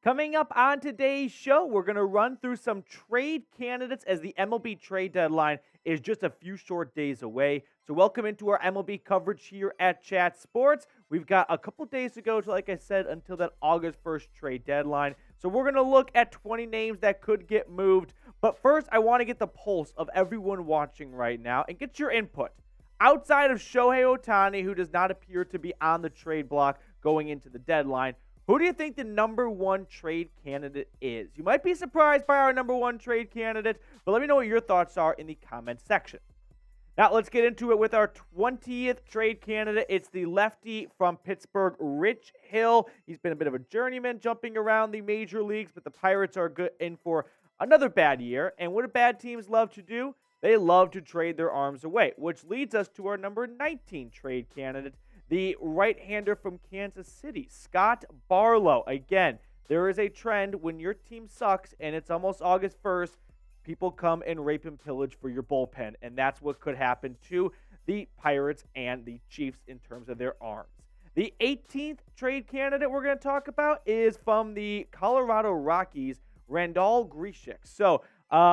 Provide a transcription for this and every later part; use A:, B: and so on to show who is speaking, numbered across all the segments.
A: Coming up on today's show, we're going to run through some trade candidates as the MLB trade deadline is just a few short days away. So, welcome into our MLB coverage here at Chat Sports. We've got a couple days to go, to, like I said, until that August 1st trade deadline. So, we're going to look at 20 names that could get moved. But first, I want to get the pulse of everyone watching right now and get your input. Outside of Shohei Ohtani, who does not appear to be on the trade block going into the deadline, who do you think the number one trade candidate is? You might be surprised by our number one trade candidate, but let me know what your thoughts are in the comments section. Now, let's get into it with our 20th trade candidate. It's the lefty from Pittsburgh, Rich Hill. He's been a bit of a journeyman jumping around the major leagues, but the Pirates are good in for another bad year. And what do bad teams love to do? They love to trade their arms away, which leads us to our number 19 trade candidate, the right-hander from Kansas City, Scott Barlow. Again, there is a trend when your team sucks and it's almost August 1st, people come and rape and pillage for your bullpen. And that's what could happen to the Pirates and the Chiefs in terms of their arms. The 18th trade candidate we're going to talk about is from the Colorado Rockies, Randal Grichuk. So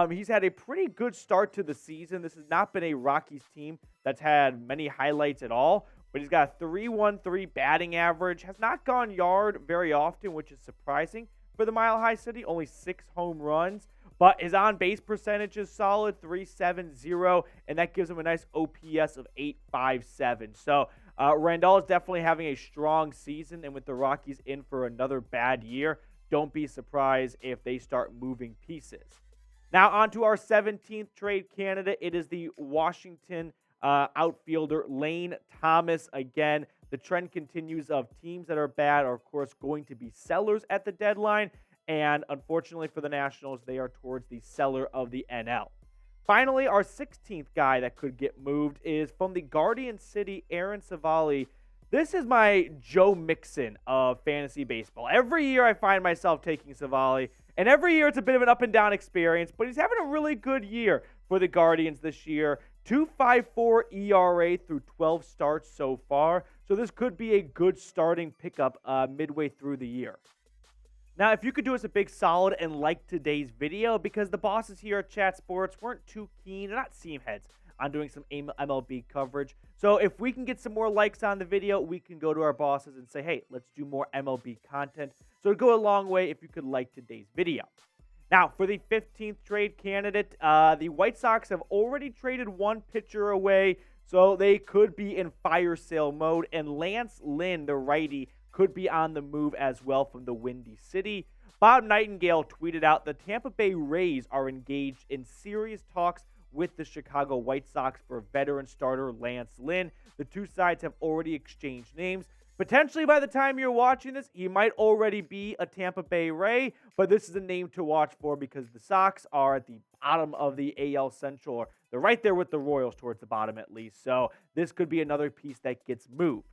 A: he's had a pretty good start to the season. This has not been a Rockies team that's had many highlights at all. But he's got a 3.13 batting average, has not gone yard very often, which is surprising for the Mile High City, only 6 home runs. But his on-base percentage is solid, 3.70, and that gives him a nice OPS of 8.57. So Randal is definitely having a strong season, and with the Rockies in for another bad year, don't be surprised if they start moving pieces. Now on to our 17th trade candidate. It is the Washington outfielder Lane Thomas. Again, the trend continues of teams that are bad are, of course, going to be sellers at the deadline. And unfortunately for the Nationals, they are towards the seller of the NL. Finally, our 16th guy that could get moved is from the Guardian City, Aaron Civale. This is my Joe Mixon of fantasy baseball. Every year I find myself taking Civale, and every year it's a bit of an up and down experience, but he's having a really good year for the Guardians this year. 2.54 ERA through 12 starts so far. So this could be a good starting pickup midway through the year. Now, if you could do us a big solid and like today's video, because the bosses here at Chat Sports weren't too keen, they're not seam heads, on doing some MLB coverage. So if we can get some more likes on the video, we can go to our bosses and say, hey, let's do more MLB content. So it'd go a long way if you could like today's video. Now, for the 15th trade candidate, the White Sox have already traded one pitcher away, so they could be in fire sale mode. And Lance Lynn, the righty, could be on the move as well from the Windy City. Bob Nightingale tweeted out the Tampa Bay Rays are engaged in serious talks with the Chicago White Sox for veteran starter Lance Lynn. The two sides have already exchanged names. Potentially by the time you're watching this, he might already be a Tampa Bay Ray, but this is a name to watch for because the Sox are at the bottom of the AL Central. Or they're right there with the Royals towards the bottom at least, so this could be another piece that gets moved.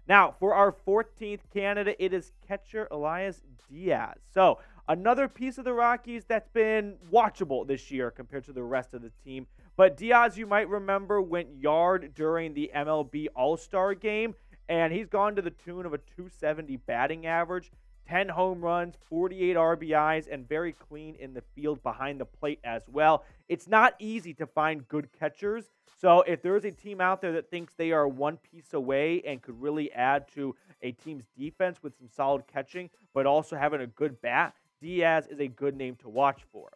A: Now, for our 14th candidate, it is catcher Elias Diaz. So, another piece of the Rockies that's been watchable this year compared to the rest of the team. But Diaz, you might remember, went yard during the MLB All-Star Game, and he's gone to the tune of a 270 batting average, 10 home runs, 48 RBIs, and very clean in the field behind the plate as well. It's not easy to find good catchers, so if there's a team out there that thinks they are one piece away and could really add to a team's defense with some solid catching, but also having a good bat, Diaz is a good name to watch for.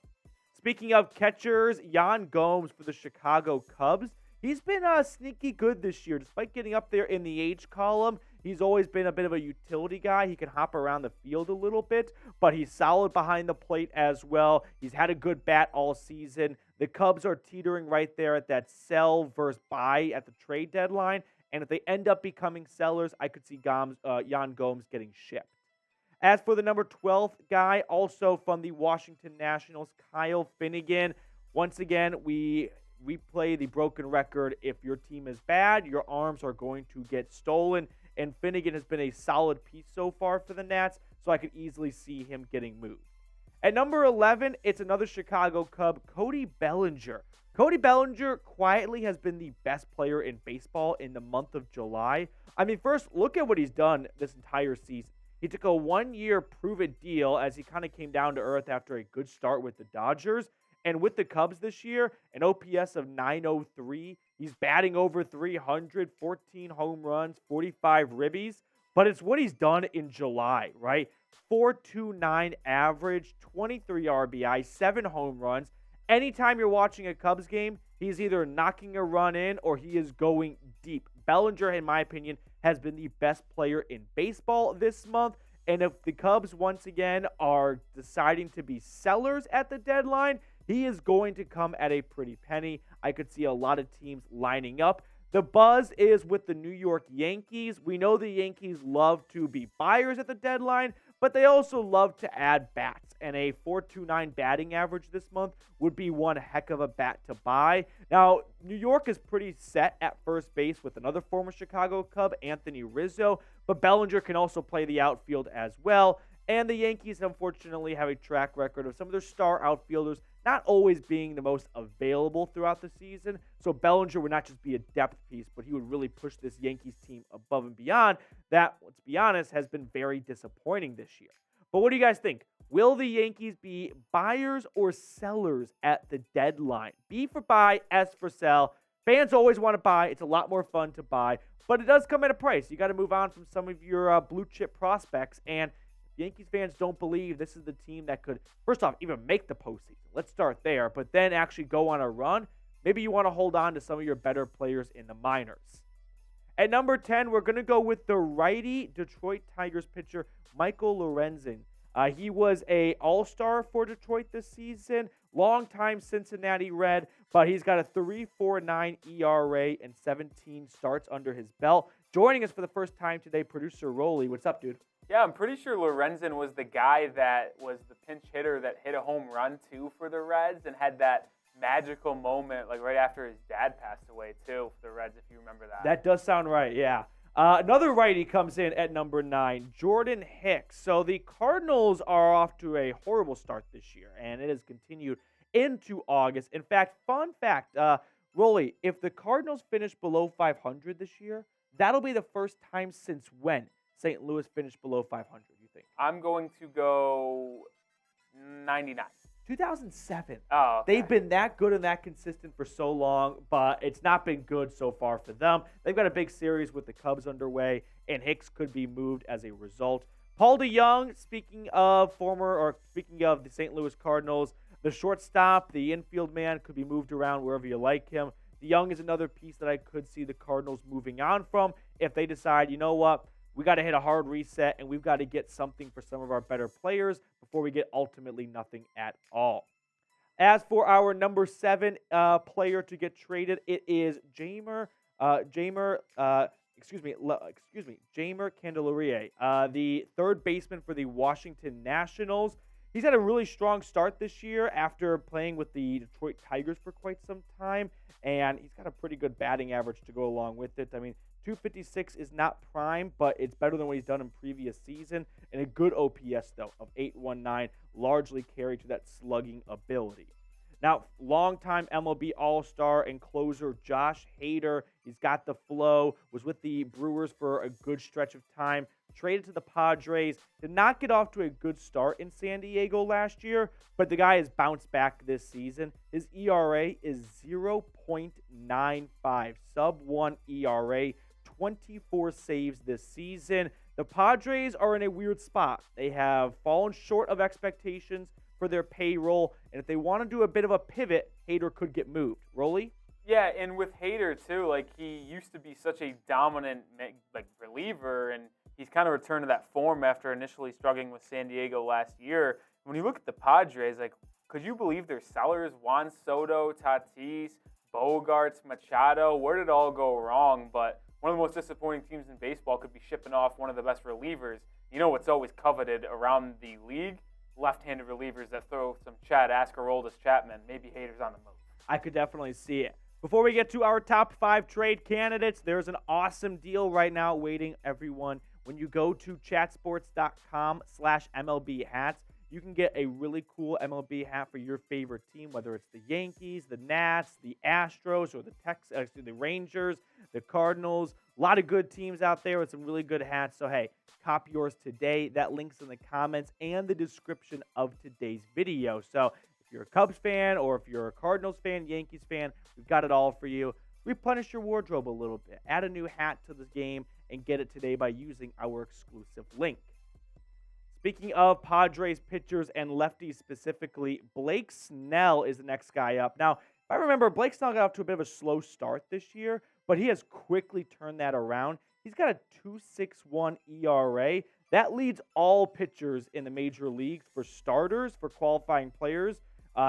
A: Speaking of catchers, Yan Gomes for the Chicago Cubs. He's been sneaky good this year. Despite getting up there in the H column, he's always been a bit of a utility guy. He can hop around the field a little bit, but he's solid behind the plate as well. He's had a good bat all season. The Cubs are teetering right there at that sell versus buy at the trade deadline, and if they end up becoming sellers, I could see Yan Gomes getting shipped. As for the number 12th guy, also from the Washington Nationals, Kyle Finnegan. Once again, we play the broken record. If your team is bad, your arms are going to get stolen. And Finnegan has been a solid piece so far for the Nats, so I could easily see him getting moved. At number 11, it's another Chicago Cub, Cody Bellinger. Cody Bellinger quietly has been the best player in baseball in the month of July. I mean, first, look at what he's done this entire season. He took a 1-year prove-it deal as he kind of came down to earth after a good start with the Dodgers. And with the Cubs this year, an OPS of 903. He's batting over 300, 14 home runs, 45 ribbies. But it's what he's done in July, right? 4.29 average, 23 RBI, 7 home runs. Anytime you're watching a Cubs game, he's either knocking a run in or he is going deep. Bellinger, in my opinion, has been the best player in baseball this month. And if the Cubs once again are deciding to be sellers at the deadline, he is going to come at a pretty penny. I could see a lot of teams lining up. The buzz is with the New York Yankees. We know the Yankees love to be buyers at the deadline, but they also love to add bats. And a 4.29 batting average this month would be one heck of a bat to buy. Now, New York is pretty set at first base with another former Chicago Cub, Anthony Rizzo, but Bellinger can also play the outfield as well. And the Yankees, unfortunately, have a track record of some of their star outfielders not always being the most available throughout the season. So Bellinger would not just be a depth piece, but he would really push this Yankees team above and beyond. That, let's be honest, has been very disappointing this year. But what do you guys think? Will the Yankees be buyers or sellers at the deadline? B for buy, S for sell. Fans always want to buy. It's a lot more fun to buy, but it does come at a price. You got to move on from some of your blue chip prospects. And Yankees fans don't believe this is the team that could, first off, even make the postseason. Let's start there, but then actually go on a run. Maybe you want to hold on to some of your better players in the minors. At number 10, we're going to go with the righty Detroit Tigers pitcher, Michael Lorenzen. He was an all-star for Detroit this season, longtime Cincinnati Red, but he's got a 3.49 ERA and 17 starts under his belt. Joining us for the first time today, producer Rolly. What's up, dude?
B: Yeah, I'm pretty sure Lorenzen was the guy that was the pinch hitter that hit a home run, too, for the Reds and had that magical moment, like right after his dad passed away, too, for the Reds, if you remember that.
A: That does sound right, yeah. Another righty comes in at number 9, Jordan Hicks. So the Cardinals are off to a horrible start this year, and it has continued into August. In fact, fun fact, Rolly, if the Cardinals finish below 500 this year, that'll be the first time since when St. Louis finished below 500, you think?
B: I'm going to go 99.
A: 2007.
B: Oh, okay.
A: They've been that good and that consistent for so long, but it's not been good so far for them. They've got a big series with the Cubs underway, and Hicks could be moved as a result. Paul DeJong, speaking of the St. Louis Cardinals, the shortstop, the infield man, could be moved around wherever you like him. DeJong is another piece that I could see the Cardinals moving on from if they decide, you know what, we got to hit a hard reset, and we've got to get something for some of our better players before we get ultimately nothing at all. As for our number 7 player to get traded, it is Jeimer Candelaria, the third baseman for the Washington Nationals. He's had a really strong start this year after playing with the Detroit Tigers for quite some time, and he's got a pretty good batting average to go along with it. I mean, 256 is not prime, but it's better than what he's done in previous season, and a good OPS, though, of 819, largely carried to that slugging ability. Now, longtime MLB All-Star and closer Josh Hader, he's got the flow, was with the Brewers for a good stretch of time, traded to the Padres, did not get off to a good start in San Diego last year, but the guy has bounced back this season. His ERA is 0.95, sub-1 ERA, 24 saves this season. The Padres are in a weird spot. They have fallen short of expectations for their payroll, and if they want to do a bit of a pivot, Hader could get moved. Rolly?
B: Yeah, and with Hader, too, like, he used to be such a dominant, like, reliever, and he's kind of returned to that form after initially struggling with San Diego last year. When you look at the Padres, like, could you believe their sellers, Juan Soto, Tatis, Bogarts, Machado, where did it all go wrong? But one of the most disappointing teams in baseball could be shipping off one of the best relievers. You know what's always coveted around the league? Left-handed relievers that throw some Chad Ascaroldis Chapman. Maybe Hader's on the move.
A: I could definitely see it. Before we get to our top 5 trade candidates, there's an awesome deal right now awaiting everyone. When you go to chatsports.com/MLB hats, you can get a really cool MLB hat for your favorite team, whether it's the Yankees, the Nats, the Astros, or the Rangers, the Cardinals. A lot of good teams out there with some really good hats. So, hey, cop yours today. That link's in the comments and the description of today's video. So, if you're a Cubs fan or if you're a Cardinals fan, Yankees fan, we've got it all for you. Replenish your wardrobe a little bit. Add a new hat to the game and get it today by using our exclusive link. Speaking of Padres pitchers and lefties specifically, Blake Snell is the next guy up. Now, if I remember, Blake Snell got off to a bit of a slow start this year, but he has quickly turned that around. He's got a 2.61 ERA. That leads all pitchers in the major leagues for starters, for qualifying players.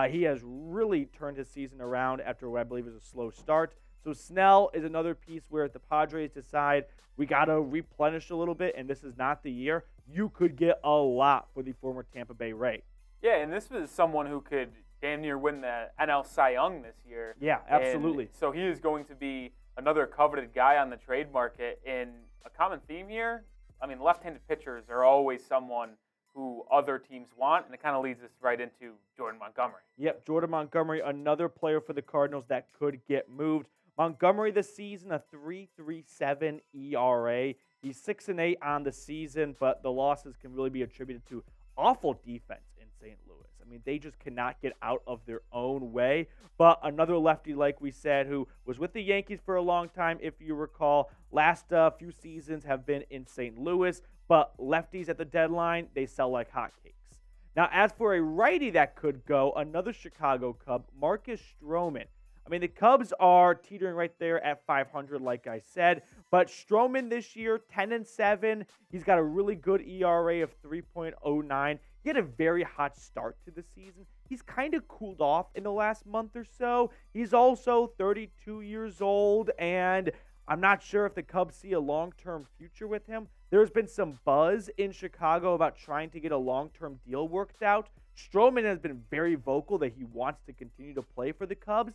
A: He has really turned his season around after what I believe is a slow start. So Snell is another piece where if the Padres decide we got to replenish a little bit and this is not the year, you could get a lot for the former Tampa Bay Rays.
B: Yeah, and this was someone who could damn near win the NL Cy Young this year.
A: Yeah, absolutely.
B: And so he is going to be another coveted guy on the trade market. And a common theme here, I mean, left-handed pitchers are always someone who other teams want, and it kind of leads us right into Jordan Montgomery.
A: Yep, Jordan Montgomery, another player for the Cardinals that could get moved. Montgomery this season, a 3.37 ERA. He's 6-8 on the season, but the losses can really be attributed to awful defense in St. Louis. I mean, they just cannot get out of their own way. But another lefty, like we said, who was with the Yankees for a long time, if you recall, last few seasons have been in St. Louis. But lefties at the deadline, they sell like hotcakes. Now, as for a righty that could go, another Chicago Cub, Marcus Stroman. I mean, the Cubs are teetering right there at 500, like I said. But Stroman this year, 10-7. He's got a really good ERA of 3.09. He had a very hot start to the season. He's kind of cooled off in the last month or so. He's also 32 years old, and I'm not sure if the Cubs see a long-term future with him. There's been some buzz in Chicago about trying to get a long-term deal worked out. Stroman has been very vocal that he wants to continue to play for the Cubs.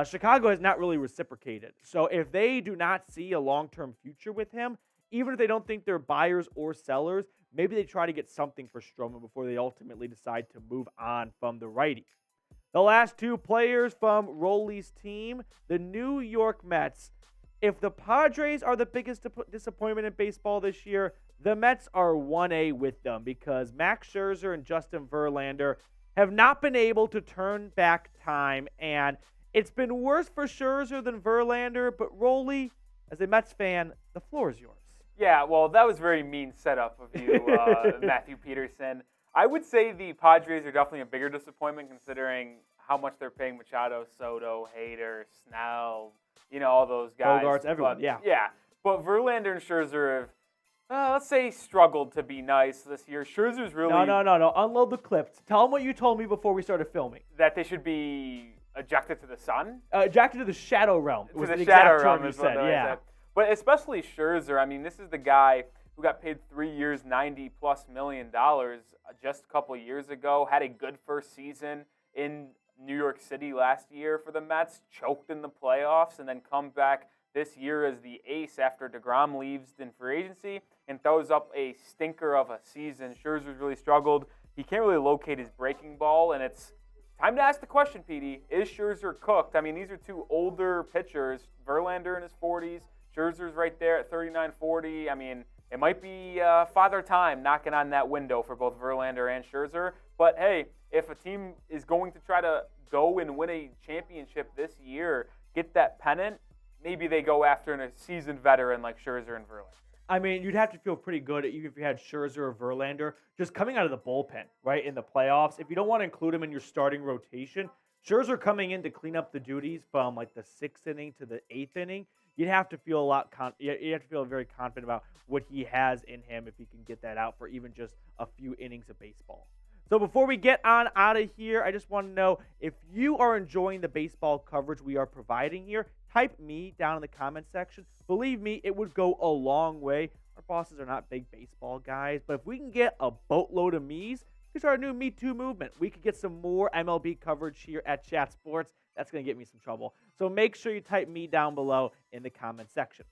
A: Chicago has not really reciprocated. So if they do not see a long-term future with him, even if they don't think they're buyers or sellers, maybe they try to get something for Stroman before they ultimately decide to move on from the righty. The last two players from Rolly's team, the New York Mets. If the Padres are the biggest disappointment in baseball this year, the Mets are 1A with them because Max Scherzer and Justin Verlander have not been able to turn back time, and it's been worse for Scherzer than Verlander, but Rolly, as a Mets fan, the floor is yours.
B: Yeah, well, that was very mean setup of you, Matthew Peterson. I would say the Padres are definitely a bigger disappointment considering how much they're paying Machado, Soto, Hader, Snell, all those guys.
A: Bogarts, everyone,
B: but,
A: yeah.
B: Yeah, but Verlander and Scherzer have, let's say, struggled to be nice this year. Scherzer's really...
A: No. Unload the clips. Tell them what you told me before we started filming.
B: That they should be ejected to the sun?
A: Ejected to the shadow realm.
B: To the shadow realm is what they said. But especially Scherzer, I mean, this is the guy who got paid 3 years, $90+ million just a couple of years ago, had a good first season in New York City last year for the Mets, choked in the playoffs, and then come back this year as the ace after DeGrom leaves in free agency and throws up a stinker of a season. Scherzer's really struggled. He can't really locate his breaking ball, and it's time to ask the question, Petey. Is Scherzer cooked? I mean, these are two older pitchers. Verlander in his 40s. Scherzer's right there at 39, 40. I mean, it might be father time knocking on that window for both Verlander and Scherzer. But, hey, if a team is going to try to go and win a championship this year, get that pennant, maybe they go after a seasoned veteran like Scherzer and Verlander.
A: I mean, you'd have to feel pretty good even if you had Scherzer or Verlander just coming out of the bullpen, right, in the playoffs. If you don't want to include him in your starting rotation, Scherzer coming in to clean up the duties from like the 6th inning to the 8th inning, you'd have to feel you have to feel very confident about what he has in him if he can get that out for even just a few innings of baseball. So before we get on out of here, I just want to know if you are enjoying the baseball coverage we are providing here. Type me down in the comment section. Believe me, it would go a long way. Our bosses are not big baseball guys, but if we can get a boatload of me's, we start a new Me Too movement. We could get some more MLB coverage here at Chat Sports. That's going to get me some trouble. So make sure you type me down below in the comment section.